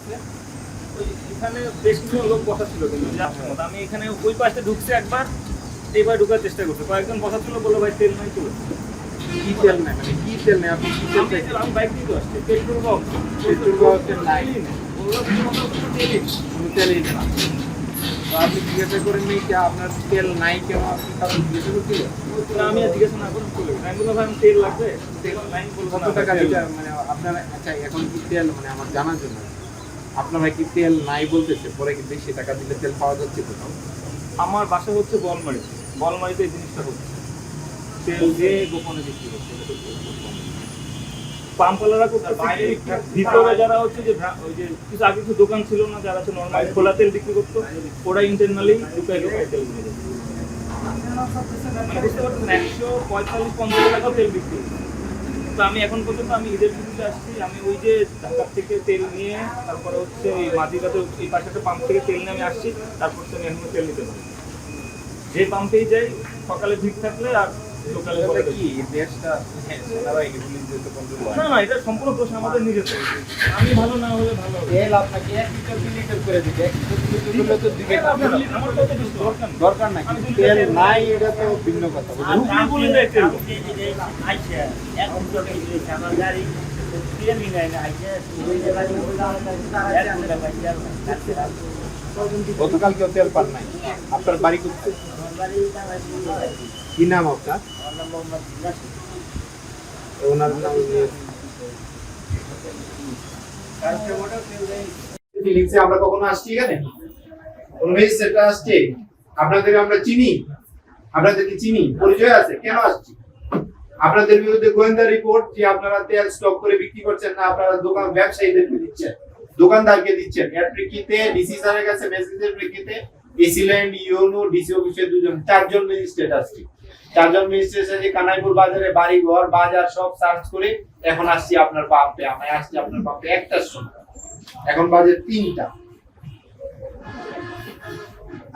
ঢুকছে ওই এখানে বেশ কিছু লোক বসা ছিল কিন্তু আমি এখানে ওই পাশে ঢুকছে একবার এইবার ঢোকার চেষ্টা করছে কয়েকজন বসা ছিল বললো ভাই তেল নাই চলে কি তেল নেই মানে কি তেল নেই আপনি কি তেল চাইছেন? আমি বাইক নিয়ে তো আসছি পেট্রোল পাম্প পেট্রোল পাম্পের নাই বললো তেলই নেই। কোনো তেলই না। তো আপনি জিজ্ঞাসা করেন নেই যে আপনার তেল নাই কেন আপনি কারণ জিজ্ঞাসা করছিলেন? না, আমি আর জিজ্ঞাসা না করে চলে গেছি আমি বললাম ভাই আমি তেল লাগবে তেল নাই বলবো কত টাকা দিতে মানে আপনার আচ্ছা এখন কি তেল মানে আমার জানার জন্য আপনারা কি তেল নাই বলতেছে পরে কি বেশি টাকা দিলে তেল পাওয়া যাচ্ছে কোথাও? আমার বাসা হচ্ছে বলমারিতে বলমারিতে এই জিনিসটা হচ্ছে তেল যে গোপনে বিক্রি করছে পাম্পওয়ালারা করতে ভিতরে যারা হচ্ছে যে ওই যে কিছু আগে কিছু দোকান ছিল না যারা হচ্ছে নর্মাল খোলা তেল বিক্রি করতো ওরা ইন্টারনালি ঢুকাই ঢুকাই তেল নিয়ে যেত মানে বুঝতে পারছেন 145-50 টাকা তেল বিক্রি করতো। তো আমি এখন পর্যন্ত আমি ঈদের ছুটিতে আসছি আমি ওই যে ঢাকা থেকে তেল নিয়ে তারপরে হচ্ছে ওই মাঝিঘাটে এই পাশে একটা পাম্প থেকে তেল নিয়ে আমি আসছি তারপর তো আমি এখনো তেল নিতে পারি যে পাম্পেই যাই সকালে ভিড় থাকলে আর লোকালে কি দেশটা সেনাবাহিনী পুলিশ যেতে কন্ট্রোল হয় না না এটা সম্পূর্ণ দোষ আমাদের নিজের আমি ভালো না হলে ভালো হবে তেল আপনাকে 1 লিটার 2 লিটার করে দিবে 1 লিটার তো দিবে আমার তো অত বেশি দরকার নেই। দরকার নাই তেল নাই এটা তো ভিন্ন কথা বুঝলেন? রুপি বলে দেয় তেল গতকাল কেউ তেল পান নাই আপনার বাড়ি কোথায় কি নাম আপনার ওনার নাম ফিলিংসে আমরা কখনো আসছি এখানে কোন সেটা আসছে আপনাদের আমরা চিনি আপনাদেরকে চিনি পরিচয় আছে কেন আসছি আপনাদের বিরুদ্ধে গোয়েন্দা রিপোর্ট যে আপনারা তেল স্টক করে বিক্রি করছেন না আপনারা দোকান ব্যবসায়ীদেরকে দিচ্ছেন দোকানদারকে দিচ্ছেন এর প্রেক্ষিতে ডিসি স্যারের কাছে মেসেজের প্রেক্ষিতে এসিল্যান্ড ইউনো ডিসি অফিসে চারজন ম্যাজিস্ট্রেট আসছে চারজন ম্যাজিস্ট্রেট এসে কানাইপুর বাজারে বাড়ি ঘর বাজার সব সার্চ করে এখন আসছি আপনার পাম্পে আমি আসছি আপনার পাম্পে 1টার সময় এখন বাজে 3টা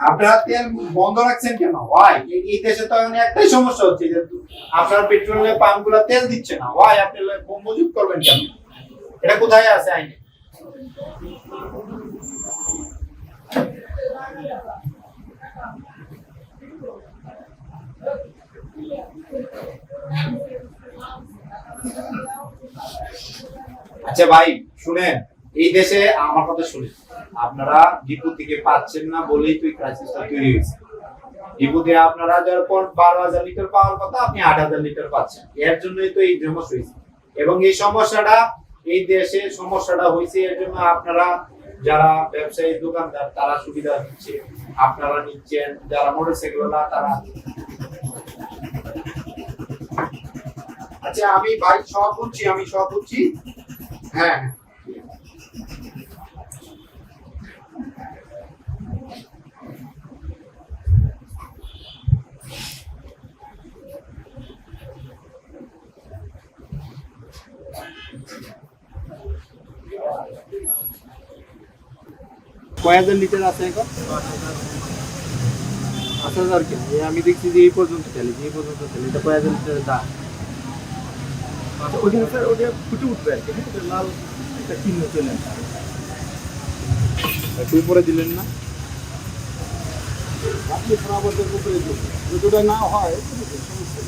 আপনারা তেল বন্ধ রাখছেন কেন ওয়াই এই দেশে তো এখন একটাই সমস্যা হচ্ছে যে আপনার পেট্রোলের পাম্পগুলো তেল দিচ্ছে না ওয়াই আপনি মজুত করবেন কেন এটা কোথায় আছে আইনে আচ্ছা ভাই শুনেন এই দেশে আমার কথা শুনেন আপনারা ডিপো থেকে পাচ্ছেন না বলেই তো এই ক্রাইসিসটা তৈরি হয়েছে ডিপো দিয়ে আপনারা যখন 12,000 লিটার পাওয়ার কথা আপনি 8,000 লিটার পাচ্ছেন এর জন্যই তো এই সমস্যা হয়েছে এবং এই সমস্যাটা এই দেশে সমস্যাটা হয়েছে এর জন্য আপনারা যারা ব্যবসায়ী দোকানদার তারা সুবিধা নিচ্ছে আপনারা নিচ্ছেন যারা মোটরসাইকেলওয়ালা তারা আচ্ছা আমি ভাই সব বুঝছি হ্যাঁ কয় হাজার লিটার আছে এখন 5,000 কেন আমি দেখছি যে এই পর্যন্ত চলে এটা কয় হাজার লিটারের দাম ওখানে স্যার ওটা ফুটে উঠবে আর কি লাল একটা চিহ্ন চলে আসে একটু উপরে দিলেন না আপনি উপরে দিলেন যদি না হয়